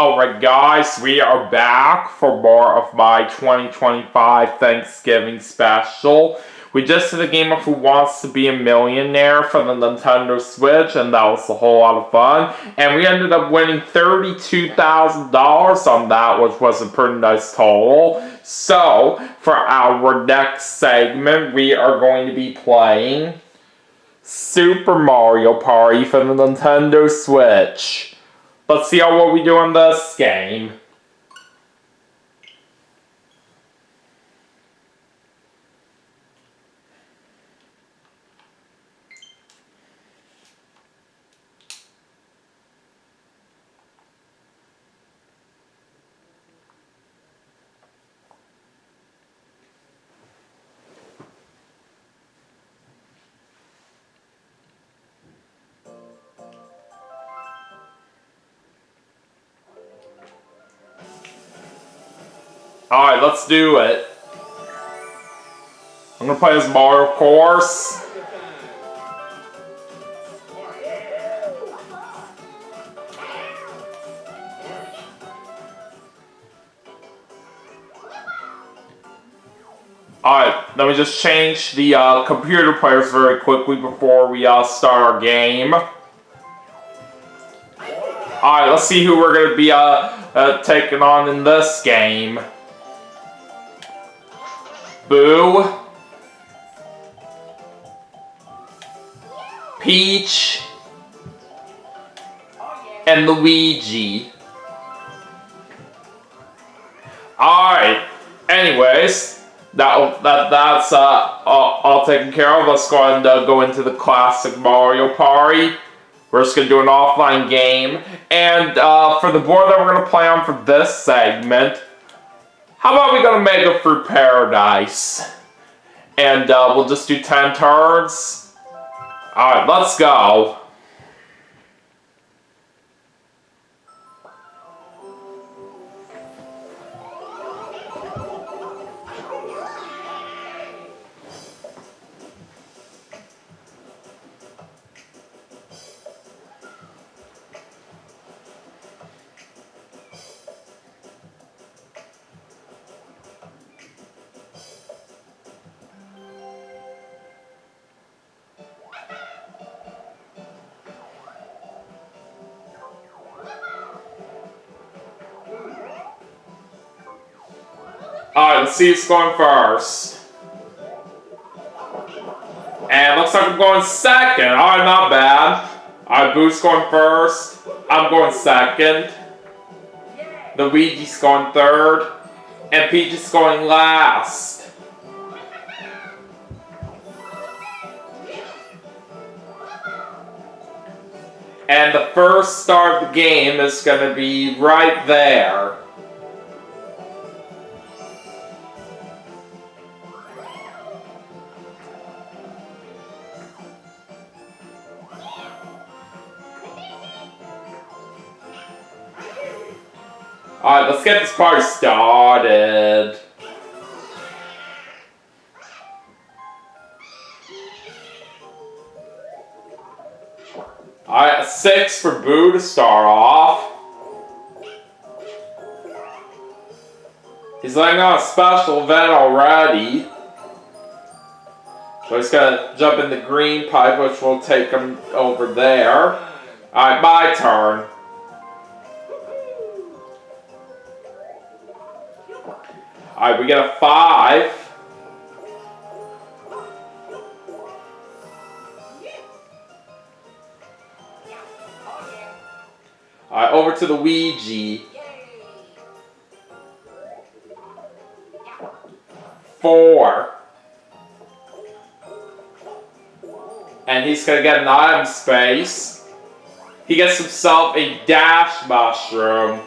Alright guys, we are back for more of my 2025 Thanksgiving special. We just did a game of Who Wants to Be a Millionaire for the Nintendo Switch, and that was a whole lot of fun. And we ended up winning $32,000 on that, which was a pretty nice total. So, for our next segment, we are going to be playing Super Mario Party for the Nintendo Switch. Let's see how well we do in this game. Alright, let's do it. I'm gonna play as Mario, of course. Alright, let me just change the computer players very quickly before we start our game. Alright, let's see who we're gonna be taking on in this game. Boo, Peach, and Luigi. Alright, anyways, that's all taken care of. Let's go ahead and go into the classic Mario Party. We're just going to do an offline game. And for the board that we're going to play on for this segment, how about we go to Mega Fruit Paradise? And we'll just do 10 turns. Alright, let's go. Alright, let's see who's going first. And looks like I'm going second. Alright, not bad. Alright, Boo's going first. I'm going second. Luigi's going third. And Peach is going last. And the first star of the game is going to be right there. Alright, let's get this party started. Alright, 6 for Boo to start off. He's laying on a special event already. So he's gonna jump in the green pipe, which will take him over there. Alright, my turn. Alright, we get a 5. Alright, over to the Luigi. 4. And he's gonna get an item space. He gets himself a dash mushroom.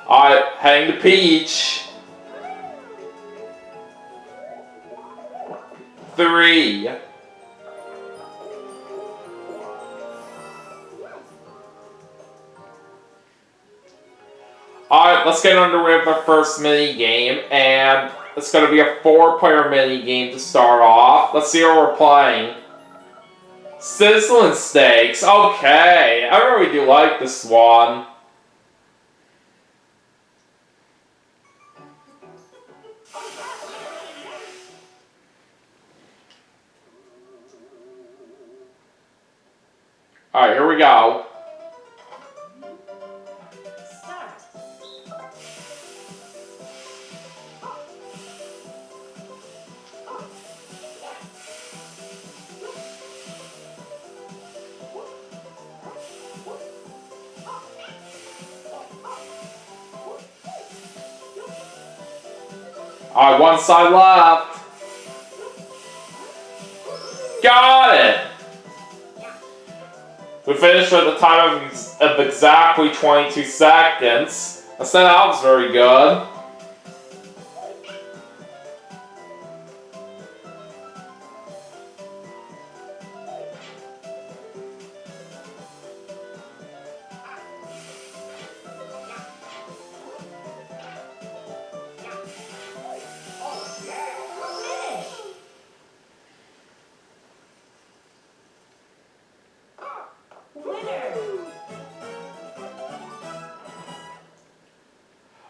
Alright, heading to Peach. 3. Alright, let's get underway with our first mini game, and it's going to be a 4-player mini game to start off. Let's see what we're playing. Sizzling steaks. Okay, I really do like this one. Alright, here we go. Alright, one side left. Got it! We finished at the time of exactly 22 seconds. I said that was very good.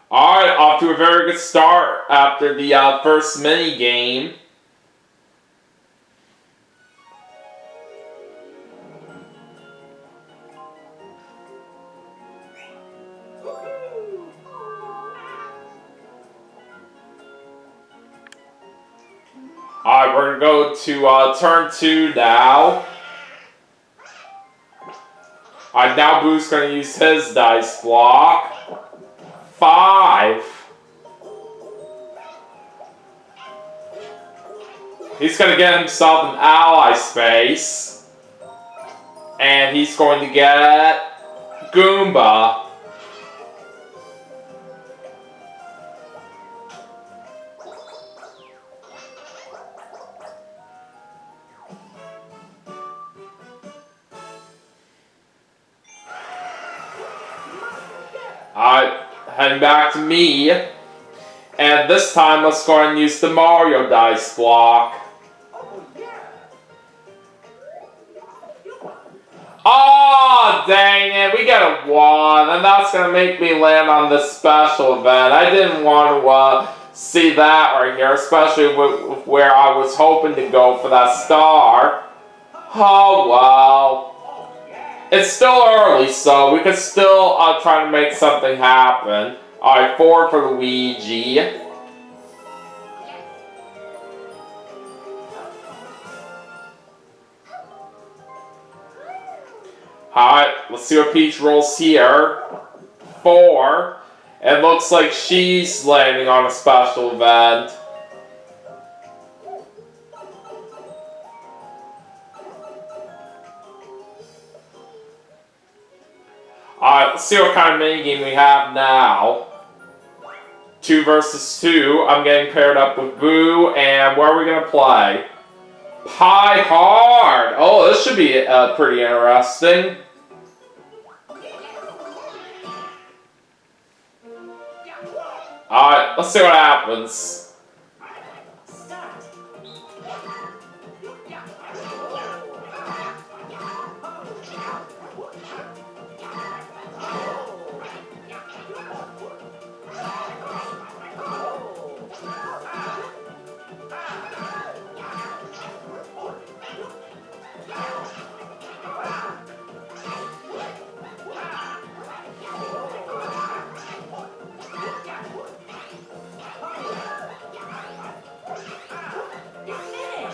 Alright, off to a very good start after the first mini game. Alright, we're going to go to turn 2 now. Alright, now Boo's going to use his dice block. 5. He's going to get himself an ally space. And he's going to get Goomba. Alright, heading back to me. And this time, let's go and use the Mario dice block. Oh, dang it, we got a 1, and that's going to make me land on this special event. I didn't want to see that right here, especially with where I was hoping to go for that star. Oh, well. It's still early, so we could still try to make something happen. Alright, 4 for Luigi. Alright, let's see what Peach rolls here. 4. It looks like she's landing on a special event. Alright, let's see what kind of minigame we have now. 2 versus 2. I'm getting paired up with Boo, and where are we going to play? Pie Hard! Oh, this should be pretty interesting. Alright, let's see what happens.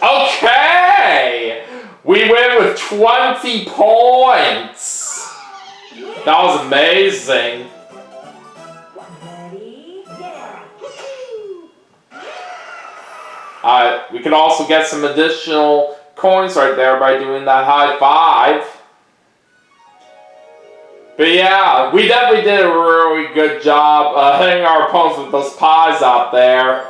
Okay! We win with 20 points! That was amazing. We can also get some additional coins right there by doing that high 5. But yeah, we definitely did a really good job hitting our opponents with those pies out there.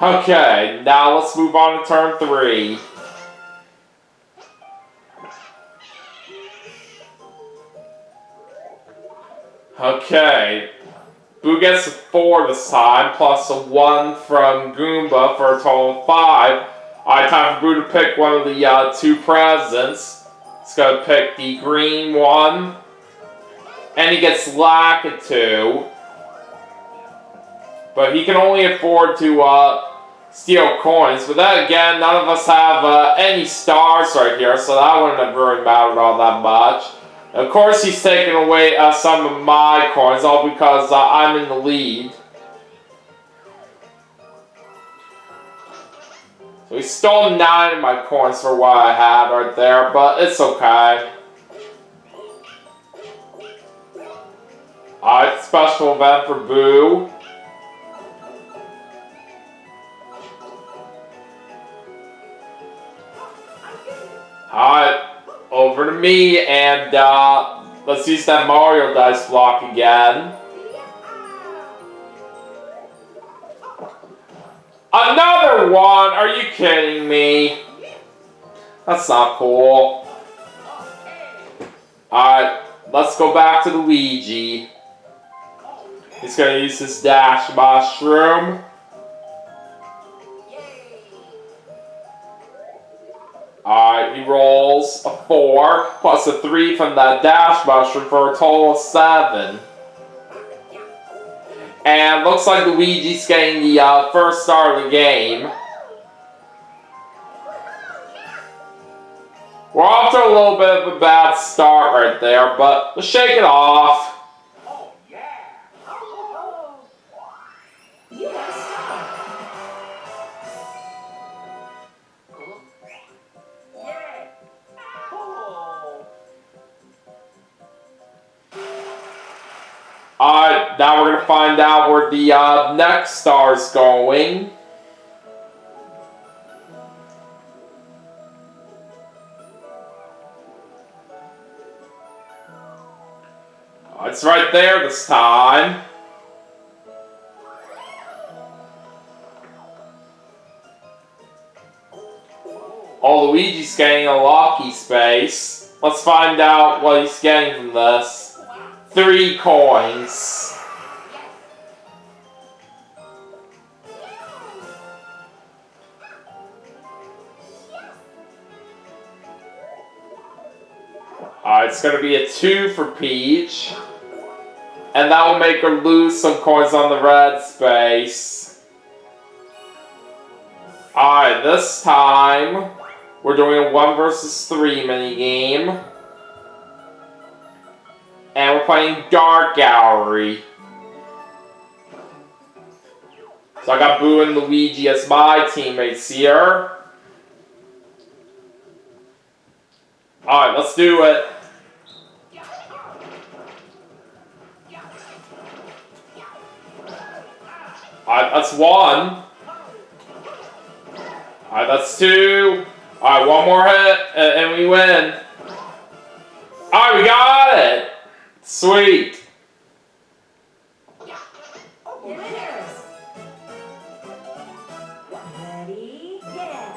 Okay, now let's move on to turn 3. Okay, Boo gets a 4 this time, plus a 1 from Goomba for a total of 5. Alright, time for Boo to pick one of the 2 presents. He's gonna pick the green one. And he gets Lakitu. But he can only afford to steal coins. But then again, none of us have any stars right here, so that wouldn't have really mattered all that much. And of course, he's taking away some of my coins, all because I'm in the lead. So he stole 9 of my coins for what I had right there, but it's okay. Alright, special event for Boo. Alright, over to me, and let's use that Mario dice block again. Another one? Are you kidding me? That's not cool. Alright, let's go back to Luigi. He's gonna use his dash mushroom. Alright, he rolls a 4 plus a 3 from that dash mushroom for a total of 7. And looks like Luigi's getting the first star of the game. We're off to a little bit of a bad start right there, but let's shake it off. Alright, now we're gonna find out where the next star is going. It's right there this time. Oh, Luigi's getting a lucky space. Let's find out what he's getting from this. 3 coins. Alright, it's gonna be a 2 for Peach. And that will make her lose some coins on the red space. Alright, this time we're doing a 1 versus 3 minigame. And we're playing Dark Gallery. So I got Boo and Luigi as my teammates here. Alright, let's do it. Alright, that's 1. Alright, that's 2. Alright, one more hit, and we win. Alright, we got it! Sweet. Ready, yeah.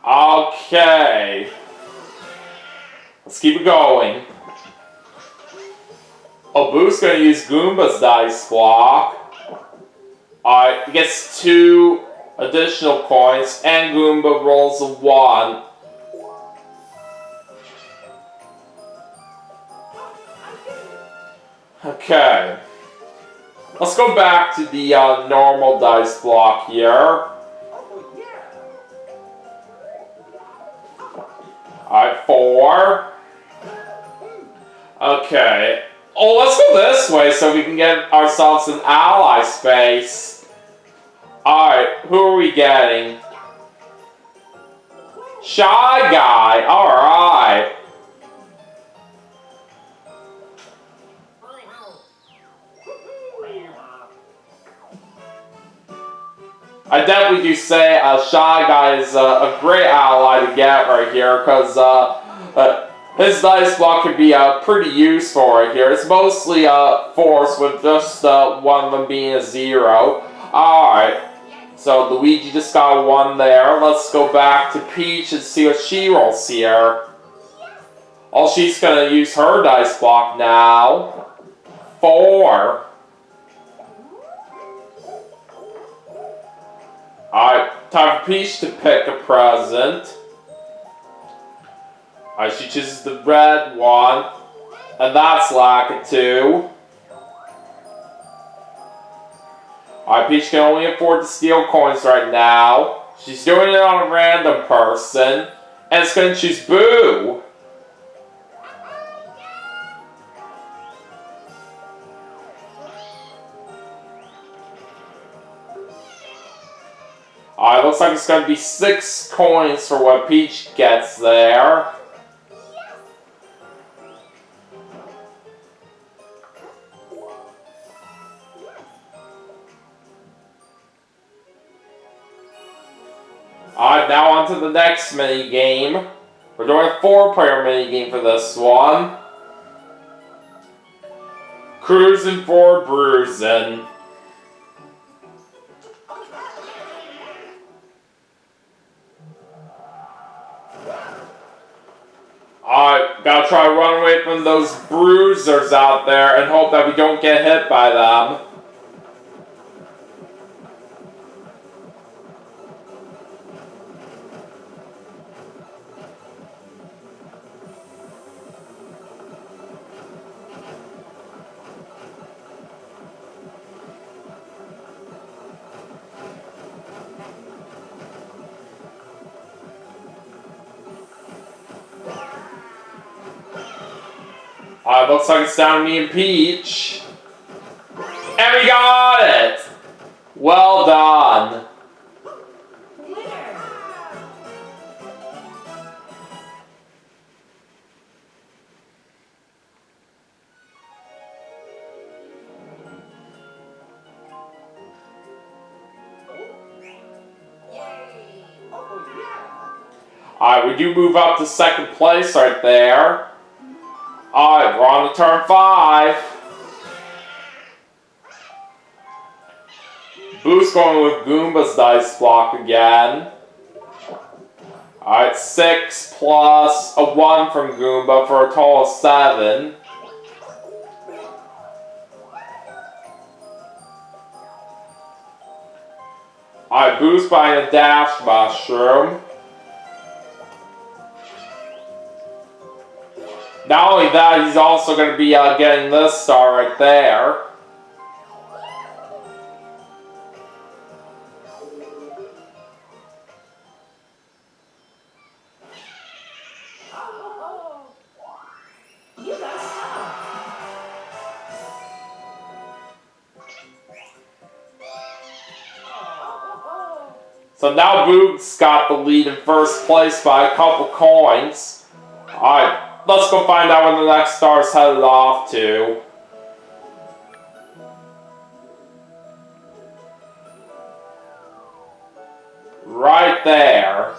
Okay. Let's keep it going. Oh, Boo's gonna use Goomba's dice block. Alright, he gets 2 additional coins, and Goomba rolls a 1. Okay. Let's go back to the normal dice block here. Alright, 4. Okay. Oh, let's go this way so we can get ourselves an ally space. Alright, who are we getting? Shy Guy. Alright. I definitely do say Shy Guy is a great ally to get right here, because his dice block could be pretty useful right here. It's mostly force, with just one of them being a 0. Alright, so Luigi just got 1 there. Let's go back to Peach and see what she rolls here. Oh, she's going to use her dice block now. 4. Alright, time for Peach to pick a present. Alright, she chooses the red one. And that's Lakitu. Alright, Peach can only afford to steal coins right now. She's doing it on a random person. And it's going to choose Boo. Alright, looks like it's going to be 6 coins for what Peach gets there. Alright, now on to the next mini game. We're doing a 4-player mini game for this one. Cruising for bruising. Alright, gotta try to run away from those bruisers out there and hope that we don't get hit by them. Alright, looks like it's down to me and Peach. And we got it! Well done. Winner. Yay. Oh, yeah. Alright, we do move up to 2nd place right there. Alright, we're on to turn 5. Boo's going with Goomba's dice block again. Alright, 6 plus a 1 from Goomba for a total of 7. Alright, Boo's buying a dash mushroom. Not only that, he's also going to be getting this star right there. Oh, you got a star. Oh. So now Boog's got the lead in 1st place by a couple coins. Alright. Let's go find out when the next star is headed off to. Right there.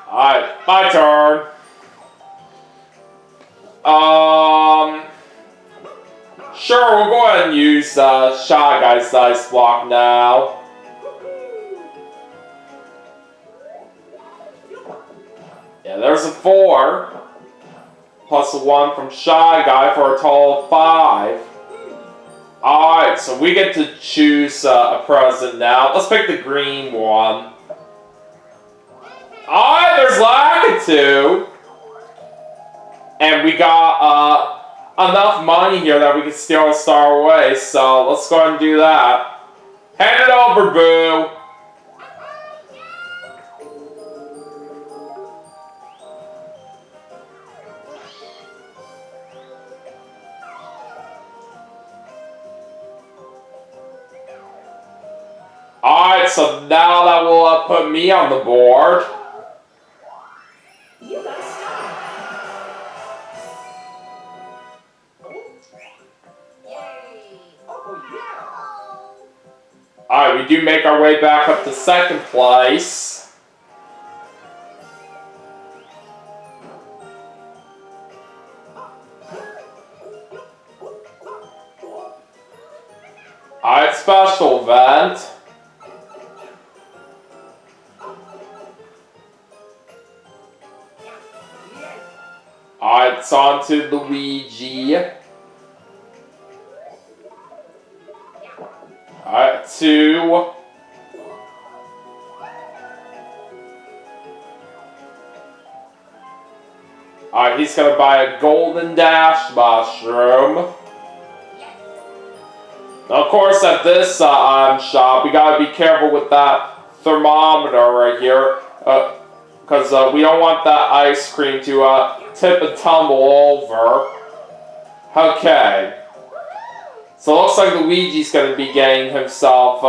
Alright, my turn. Sure, we'll go ahead and use Shy Guy's dice block now. Yeah, there's a 4. Plus a 1 from Shy Guy for a total of 5. Alright, so we get to choose a present now. Let's pick the green one. Alright, there's Lakitu! And we got enough money here that we can steal a star away, so let's go ahead and do that. Hand it over, Boo! Alright, Alright, so now that will put me on the board. You got a star. Yay. Oh, yeah. Alright, we do make our way back up to second place. Alright, special event. Alright, it's on to Luigi. Alright, 2. Alright, he's gonna buy a Golden Dash mushroom. Now, of course, at this shop, we gotta be careful with that thermometer right here, because we don't want that ice cream to tip and tumble over. Okay. So it looks like Luigi's gonna be getting himself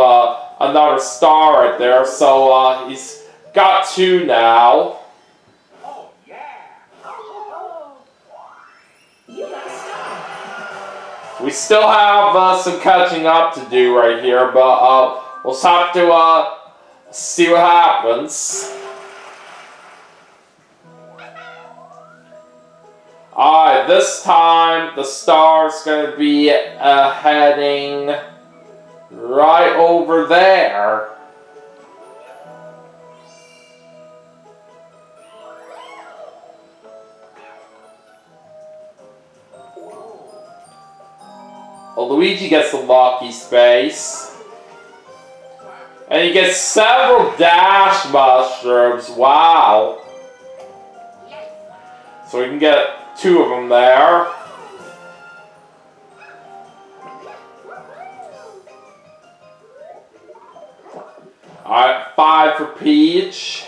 another star right there, so he's got 2 now. Oh, yeah. Oh. You got a star. We still have some catching up to do right here, but we'll just have to see what happens. Alright, this time the star's gonna be heading right over there. Well, Luigi gets the lucky space. And he gets several dash mushrooms. Wow. So we can get 2 of them there. Alright, 5 for Peach.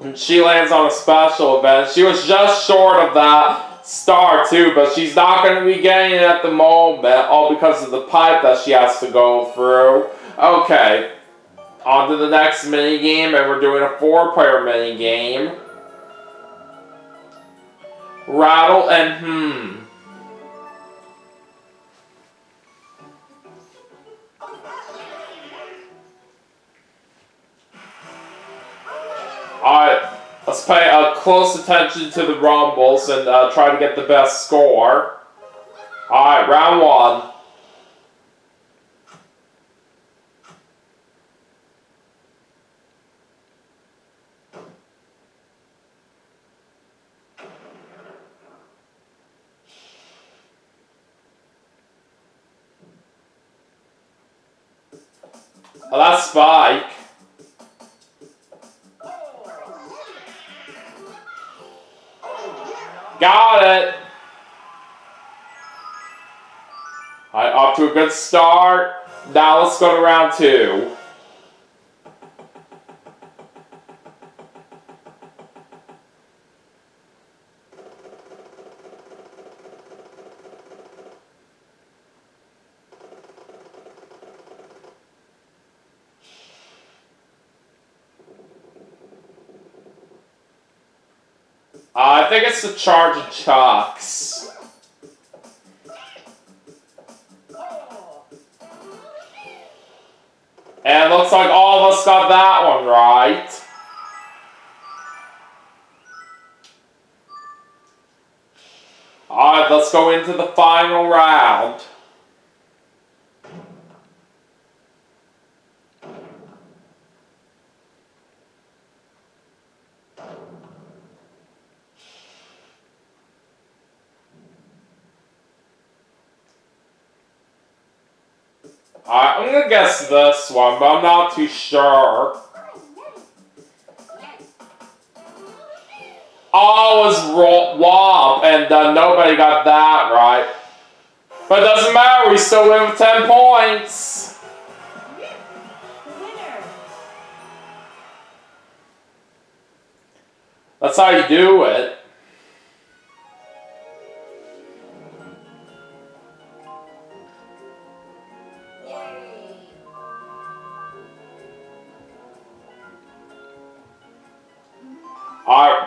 And she lands on a special event. She was just short of that star too, but she's not going to be getting it at the moment, all because of the pipe that she has to go through. Okay, on to the next minigame, and we're doing a 4-player minigame. Rattle and Alright, let's pay close attention to the rumbles and try to get the best score. Alright, round 1. Oh, that's Spike. Got it! Alright, off to a good start. Now let's go to round 2. I think it's the charge of Chucks. And looks like all of us got that one right. Alright, let's go into the final round. I'm gonna guess this one, but I'm not too sure. Oh, it was Womp, and nobody got that right. But it doesn't matter, we still win with 10 points. Winner. That's how you do it. Yay.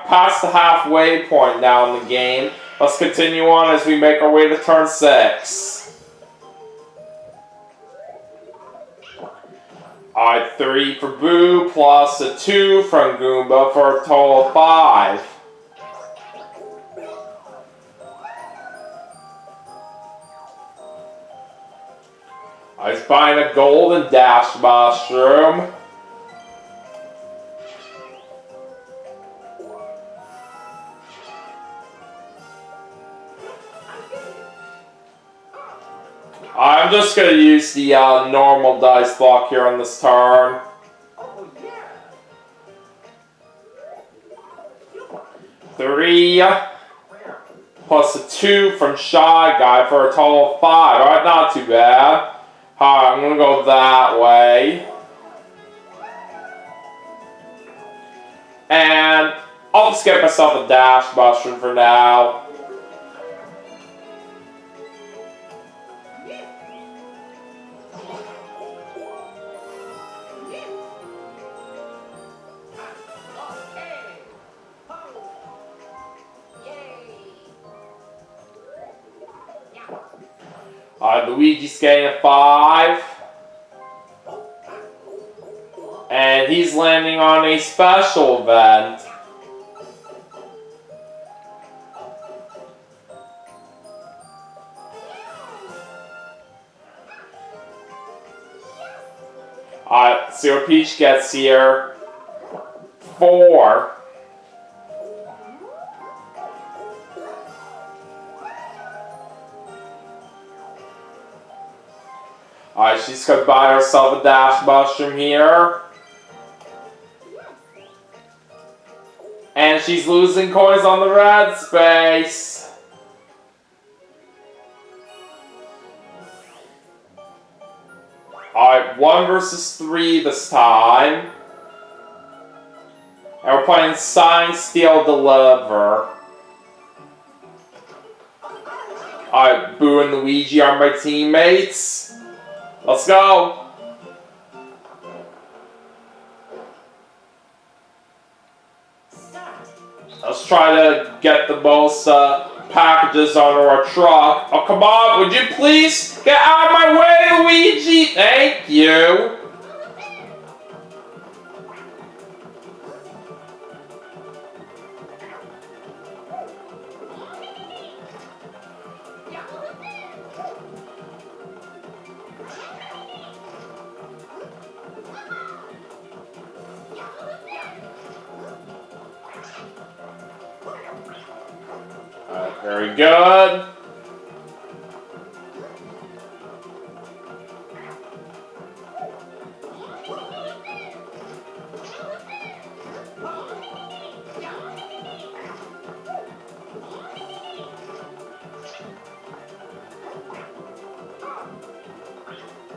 past the halfway point now in the game. Let's continue on as we make our way to turn 6. Alright, 3 for Boo, plus a 2 from Goomba for a total of 5. I was buying a golden dash mushroom. I'm just going to use the normal dice block here on this turn. Oh, yeah. 3 plus a 2 from Shy Guy for a total of 5. Alright, not too bad. Alright, I'm going to go that way. And I'll just get myself a dash mushroom for now. Luigi's getting a 5. And he's landing on a special event. Alright, see what Peach gets here. 4. Alright, she's gonna buy herself a dash mushroom here. And she's losing coins on the red space. Alright, 1 versus 3 this time. And we're playing Sign, Steal, Deliver. Alright, Boo and Luigi are my teammates. Let's go! Let's try to get the most packages onto our truck. Oh, come on, would you please get out of my way, Luigi? Thank you. Very good.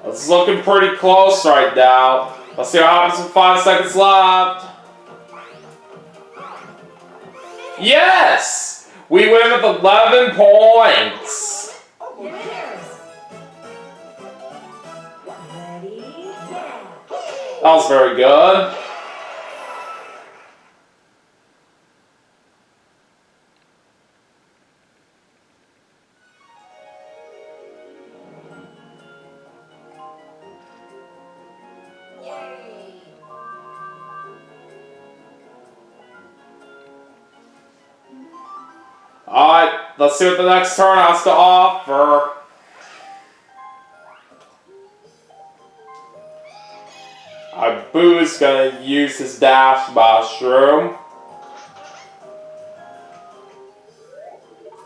It's looking pretty close right now. Let's see what happens with 5 seconds left. Yes! We win with 11 points. Yes. Ready? Yeah. That was very good. Yay. Alright, let's see what the next turn has to offer. Boo's gonna use his dash mushroom.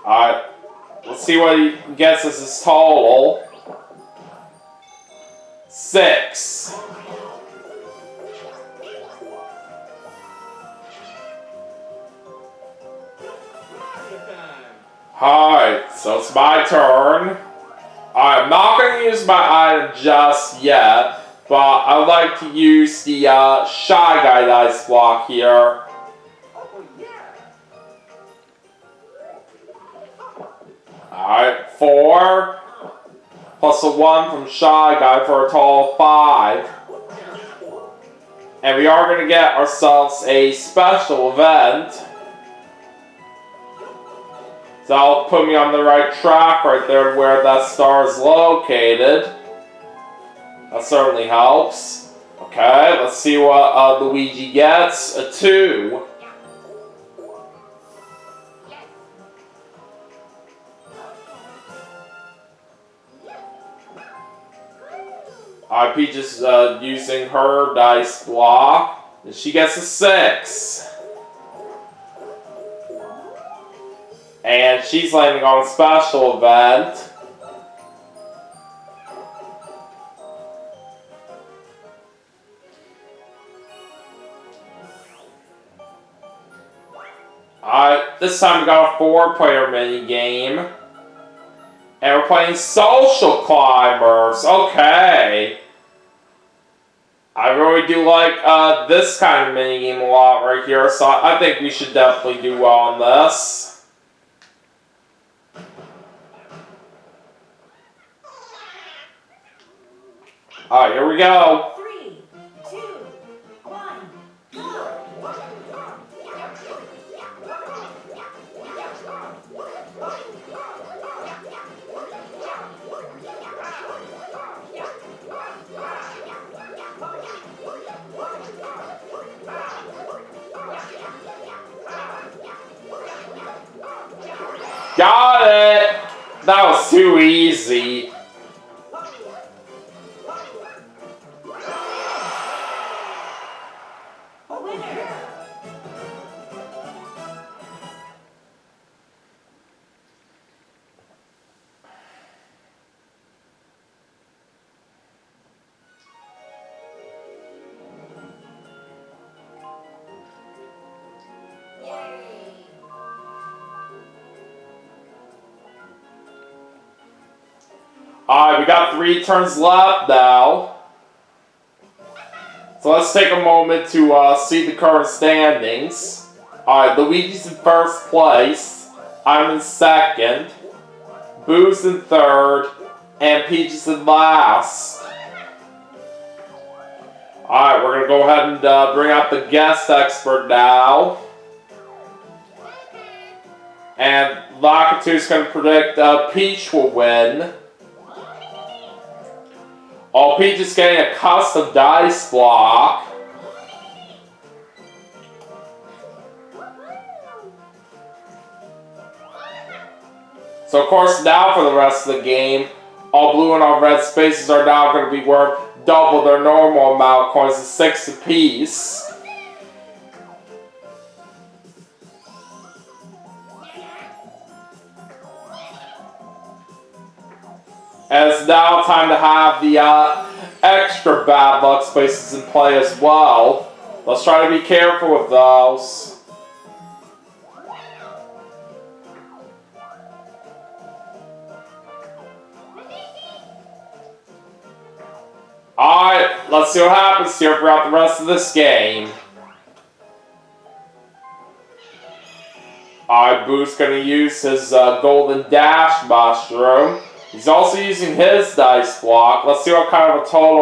Alright, let's see what he gets as his total. 6. Alright, so it's my turn. I'm not going to use my item just yet, but I'd like to use the Shy Guy dice block here. Oh, yeah. Alright, 4. Plus a 1 from Shy Guy for a total of 5. And we are going to get ourselves a special event. So that'll put me on the right track right there where that star is located. That certainly helps. Okay, let's see what Luigi gets. A 2. Peach is using her dice block. And she gets a 6. And she's landing on a special event. This time we got a 4-player mini game. And we're playing Social Climbers. Okay. I really do like this kind of minigame a lot right here, so I think we should definitely do well on this. Alright, here we go. 3, 2, 1, go! Got it! That was too easy. A winner! Alright, we got 3 turns left now. So let's take a moment to see the current standings. Alright, Luigi's in first place. I'm in second. Boo's in third. And Peach is in last. Alright, we're going to go ahead and bring out the guest expert now. And Lakitu's going to predict Peach will win. Oh, Peach is getting a custom dice block. So of course now for the rest of the game, all blue and all red spaces are now going to be worth double their normal amount of coins, 6 apiece. And it's now time to have the extra bad luck spaces in play as well. Let's try to be careful with those. Alright, let's see what happens here throughout the rest of this game. Alright, Boo's going to use his golden dash mushroom. He's also using his dice block. Let's see what kind of a total